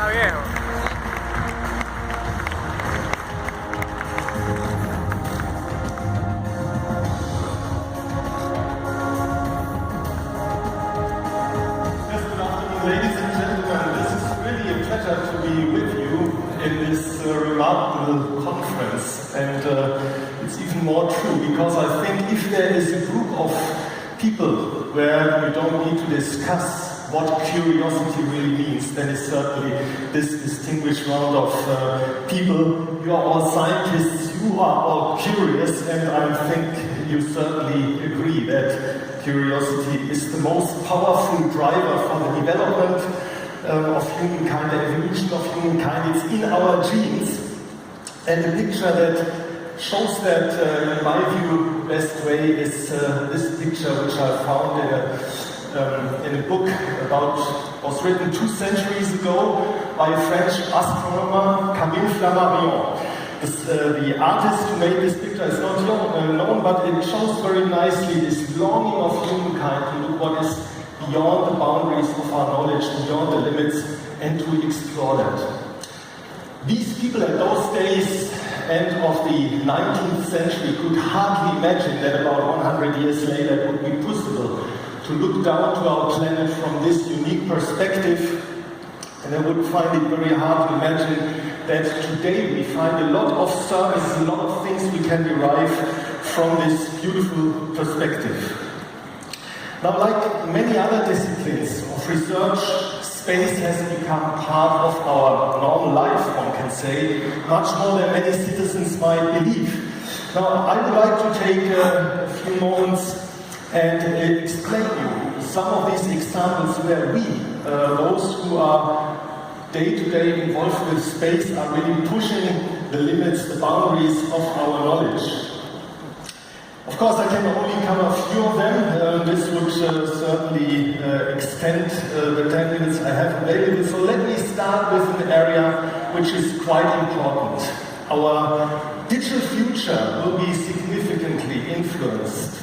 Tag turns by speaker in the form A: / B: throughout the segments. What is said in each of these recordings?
A: Está viejo.
B: Ladies and gentlemen, this is really a pleasure to be with you in this remarkable conference. And it's even more true because I think if there is a group of people where you don't need to discuss what curiosity really means, then it's certainly this distinguished round of people. You are all scientists, you are all curious, and I think you certainly agree that curiosity is the most powerful driver for the development of humankind, the evolution of humankind. It's in our genes. And the picture that shows that, in my view, best way is this picture which I found in a book was written 2 centuries ago by a French astronomer, Camille Flammarion. The artist who made this picture is not known, but it shows very nicely this longing of humankind to look what is beyond the boundaries of our knowledge, beyond the limits, and to explore that. These people at those days, end of the 19th century, could hardly imagine that about 100 years later it would be possible to look down to our planet from this unique perspective. And I would find it very hard to imagine that today we find a lot of services, a lot of things we can derive from this beautiful perspective. Now, like many other disciplines of research, space has become part of our normal life, one can say, much more than many citizens might believe. Now, I would like to take a few moments and explain to you some of these examples where we, those who are day-to-day involved with space, are really pushing the limits, the boundaries of our knowledge. Of course, I can only cover a few of them. This would certainly extend the 10 minutes I have available. So let me start with an area which is quite important. Our digital future will be significantly influenced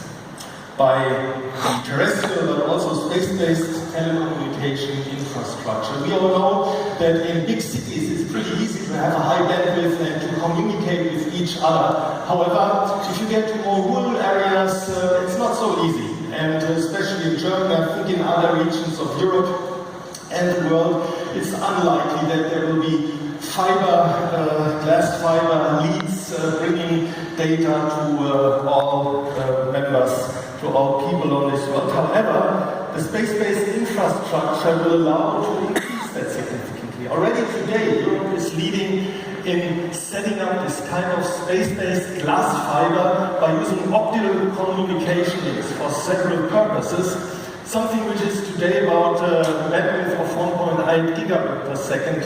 B: by the terrestrial but also space-based telecommunication infrastructure. We all know that in big cities it's pretty easy to have a high bandwidth and to communicate with each other. However, if you get to more rural areas, it's not so easy. And especially in Germany, I think in other regions of Europe and the world, it's unlikely that there will be glass fiber leads bringing data to all members, to all people on this world. However, the space-based infrastructure will allow to increase that significantly. Already today, Europe is leading in setting up this kind of space-based glass fiber by using optical communication links for several purposes, something which is today about a bandwidth of 1.8 gigabit per second.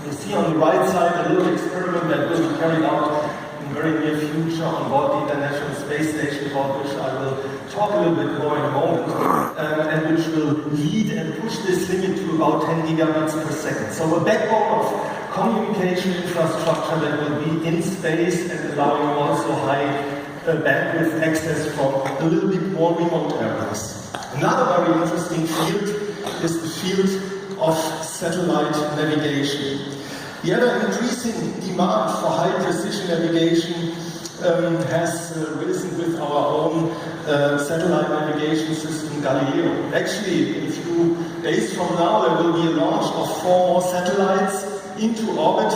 B: You see on the right side a little experiment that will be carried out in the very near future on board the International Space Station, about which I will talk a little bit more in a moment, and which will lead and push this limit to about 10 gigabits per second. So a backbone of communication infrastructure that will be in space and allowing also high bandwidth access from a little bit more remote areas. Another very interesting field is the field of satellite navigation. The ever-increasing demand for high-precision navigation has risen with our own satellite navigation system, Galileo. Actually, in a few days from now, there will be a launch of 4 more satellites into orbit,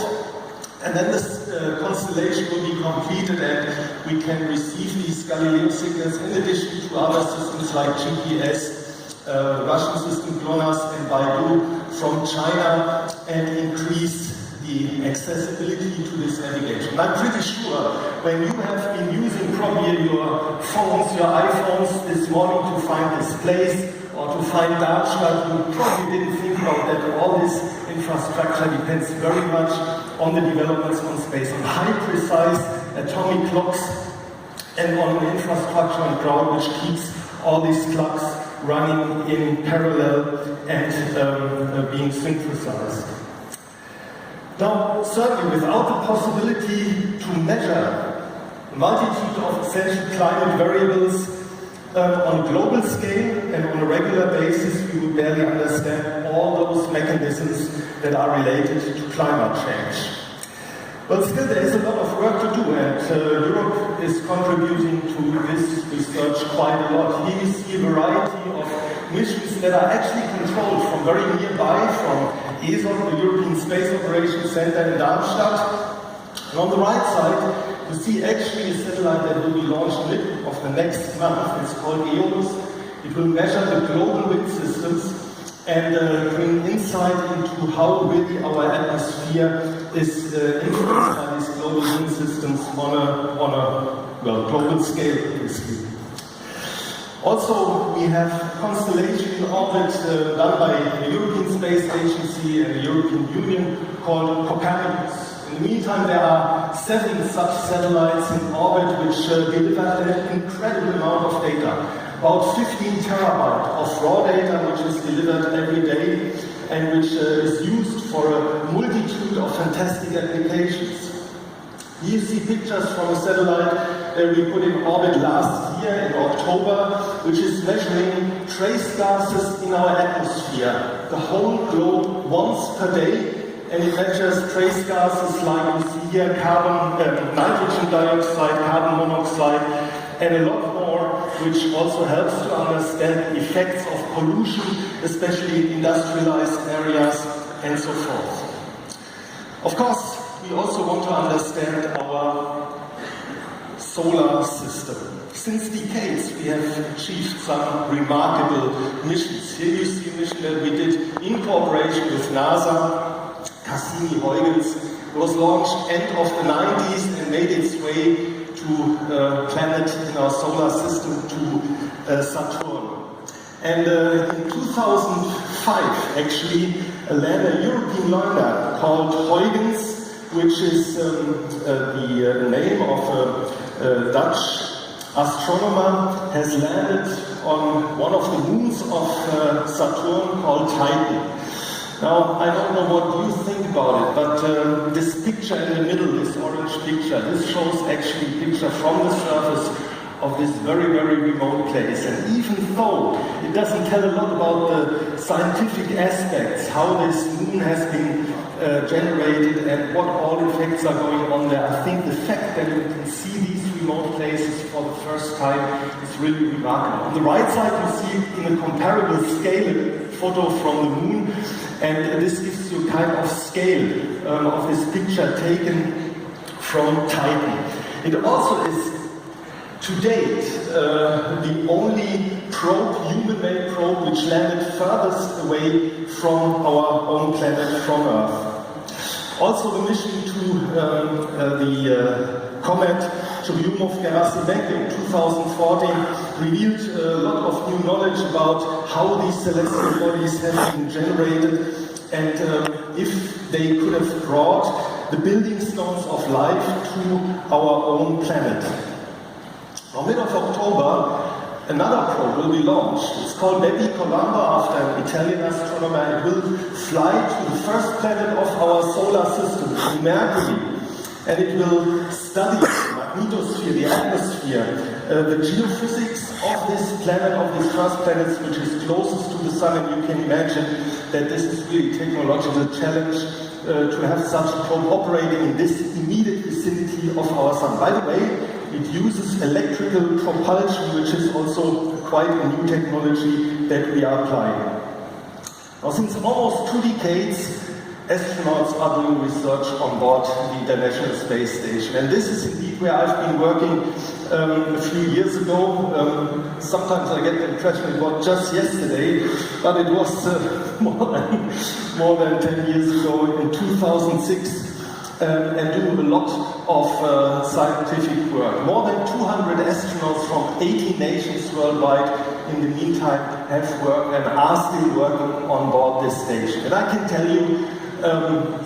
B: and then this constellation will be completed and we can receive these Galileo signals in addition to other systems like GPS, Russian system GLONASS and Baidu from China, and increase the accessibility to this navigation. I'm pretty sure when you have been using probably your phones, your iPhones this morning to find this place or to find Darmstadt, you probably didn't think about that all this infrastructure depends very much on the developments on space, on high precise atomic clocks and on an infrastructure on ground which keeps all these clocks running in parallel and being synchronized. Now, certainly without the possibility to measure a multitude of essential climate variables, on a global scale and on a regular basis, we would barely understand all those mechanisms that are related to climate change. But still, there is a lot of work to do, and Europe is contributing to this research quite a lot. Here you see a variety of missions that are actually controlled from very nearby, from ESA, the European Space Operations Center in Darmstadt. And on the right side, you see actually a satellite that will be launched mid of the next month. It's called EOS. It will measure the global wind systems and bring insight into how really our atmosphere is influenced by these global wind systems on a global scale, basically. Also, we have constellation in orbit done by the European Space Agency and the European Union called Copernicus. In the meantime, there are 7 such satellites in orbit which deliver an incredible amount of data. About 15 terabytes of raw data which is delivered every day and which is used for a multitude of fantastic applications. Here you see pictures from a satellite that we put in orbit last year in October, which is measuring trace gases in our atmosphere, the whole globe once per day, and it measures trace gases like you see here, nitrogen dioxide, carbon monoxide, and a lot more, which also helps to understand the effects of pollution, especially in industrialized areas and so forth. Of course, we also want to understand our solar system. Since decades, we have achieved some remarkable missions. Here you see a mission that we did in cooperation with NASA. Cassini-Huygens was launched end of the 90s and made its way to a planet in our solar system, to Saturn. And in 2005, actually, a European lander called Huygens, which is the name of a Dutch astronomer, has landed on one of the moons of Saturn called Titan. Now, I don't know what you think about it, but this picture in the middle, this orange picture, this shows actually a picture from the surface of this very, very remote place. And even though it doesn't tell a lot about the scientific aspects, how this moon has been generated and what all effects are going on there, I think the fact that you can see these remote places for the first time is really remarkable. On the right side, you see in a comparable scale a photo from the moon, and this gives you a kind of scale of this picture taken from Titan. It also is, to date, the only probe, human-made probe, which landed furthest away from our own planet, from Earth. Also, the mission to the comet Churyumov-Gerasimenko in 2014 revealed a lot of new knowledge about how these celestial bodies have been generated and if they could have brought the building stones of life to our own planet. Now, mid of October, another probe will be launched. It's called Bepi Colombo, after an Italian astronomer. It will fly to the first planet of our solar system, Mercury, and it will study the magnetosphere, the atmosphere, the geophysics of this planet, of this first planet, which is closest to the Sun, and you can imagine that this is really a technological challenge to have such a probe operating in this immediate vicinity of our Sun. By the way, it uses electrical propulsion, which is also quite a new technology that we are applying. Now, since almost 2 decades, astronauts are doing research on board the International Space Station. And this is indeed where I've been working a few years ago. Sometimes I get the impression it was just yesterday, but it was more than 10 years ago, in 2006. And do a lot of scientific work. More than 200 astronauts from 80 nations worldwide in the meantime have worked and are still working on board this station. And I can tell you,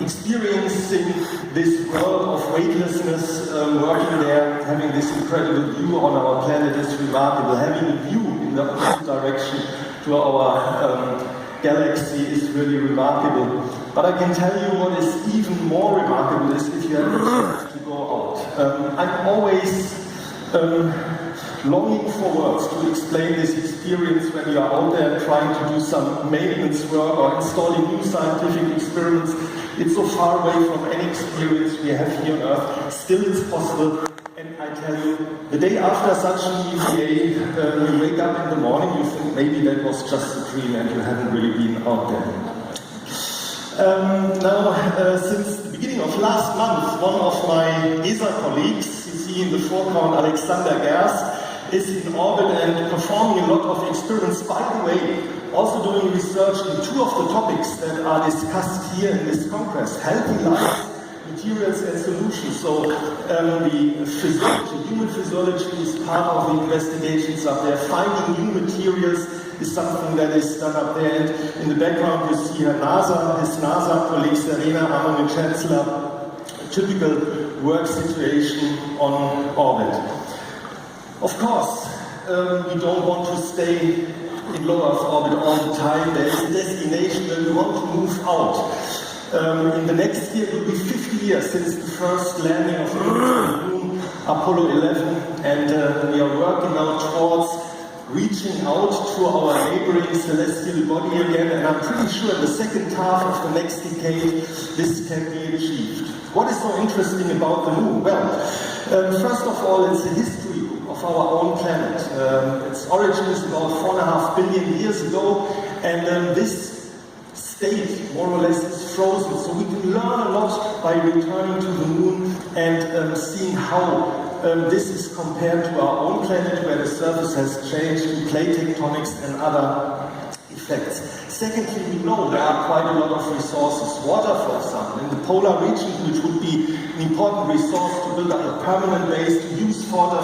B: experiencing this world of weightlessness, working there, having this incredible view on our planet is remarkable. Having a view in the opposite direction to our galaxy is really remarkable. But I can tell you what is even more remarkable is if you have the chance to go out. I'm always longing for words to explain this experience when you are out there trying to do some maintenance work or installing new scientific experiments. It's so far away from any experience we have here on Earth. Still it's possible. And I tell you, the day after such an EVA, you wake up in the morning, you think maybe that was just a dream and you haven't really been out there. Since the beginning of last month, one of my ESA colleagues, you see in the foreground Alexander Gerst, is in orbit and performing a lot of experiments. By the way, also doing research in two of the topics that are discussed here in this Congress, healthy life, materials and solutions. So the physiology, human physiology is part of the investigations up there. Finding new materials is something that is done up there. And in the background you see his NASA colleague Serena Armani-Chancellor, a typical work situation on orbit. Of course, we don't want to stay in low Earth orbit all the time. There is a destination where we want to move out. In the next year, it will be 50 years since the first landing of the moon, Apollo 11, and we are working now towards reaching out to our neighboring celestial body again, and I'm pretty sure in the second half of the next decade, this can be achieved. What is so interesting about the moon? Well, first of all, it's a history of our own planet. Its origin is about 4.5 billion years ago, and this state, more or less, is frozen. So we can learn a lot by returning to the moon and seeing how this is compared to our own planet, where the surface has changed in plate tectonics and other effects. Secondly, we know there are quite a lot of resources. Water, for example, in the polar region, which would be an important resource to build up a permanent base, to use water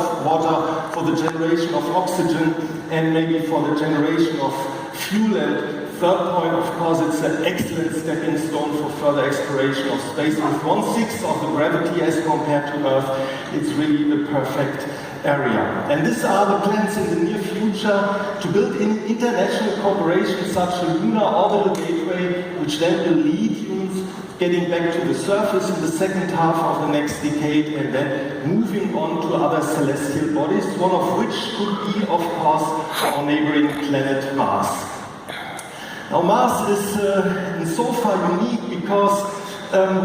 B: for the generation of oxygen and maybe for the generation of fuel. And third point, of course, it's an excellent stepping stone for further exploration of space. With 1/6 of the gravity as compared to Earth, it's really the perfect area. And these are the plans in the near future to build in international cooperation such a lunar orbital gateway, which then will lead humans getting back to the surface in the second half of the next decade and then moving on to other celestial bodies, one of which could be, of course, our neighboring planet Mars. Now, Mars is in so far unique because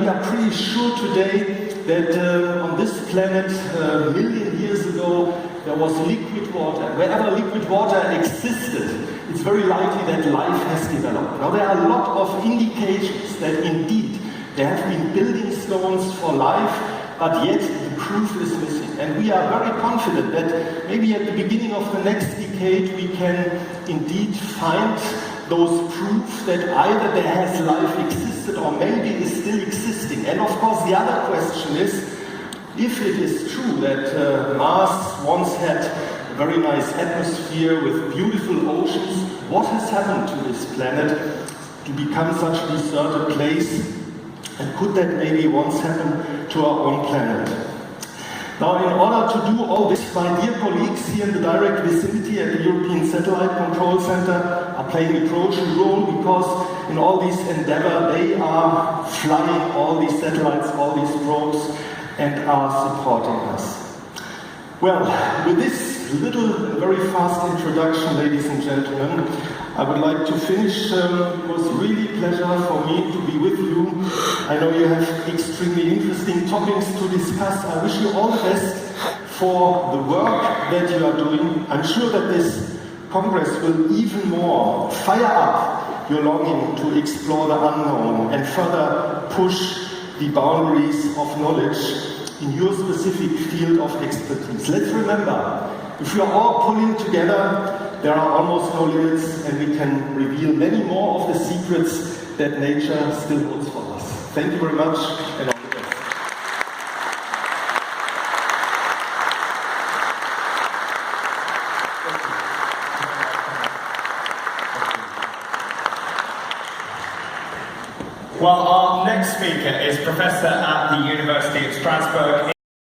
B: we are pretty sure today that on this planet, a million years ago, there was liquid water. Wherever liquid water existed, it's very likely that life has developed. Now, there are a lot of indications that indeed there have been building stones for life, but yet the proof is missing. And we are very confident that maybe at the beginning of the next decade, we can indeed find those proofs that either there has life existed or maybe is still existing. And of course the other question is, if it is true that Mars once had a very nice atmosphere with beautiful oceans, what has happened to this planet to become such a deserted place? And could that maybe once happen to our own planet? Now, in order to do all this, my dear colleagues here in the direct vicinity at the European Satellite Control Center are playing a crucial role, because in all this endeavor, they are flying all these satellites, all these probes, and are supporting us. Well, with this little, very fast introduction, ladies and gentlemen, I would like to finish. It was really a pleasure for me to be with you. I know you have extremely interesting topics to discuss. I wish you all the best for the work that you are doing. I'm sure that this Congress will even more fire up your longing to explore the unknown and further push the boundaries of knowledge in your specific field of expertise. Let's remember, if we are all pulling together, there are almost no limits, and we can reveal many more of the secrets that nature still holds for us. Thank you very much, and all the best.
A: Well, our next speaker is Professor at the University of Strasbourg.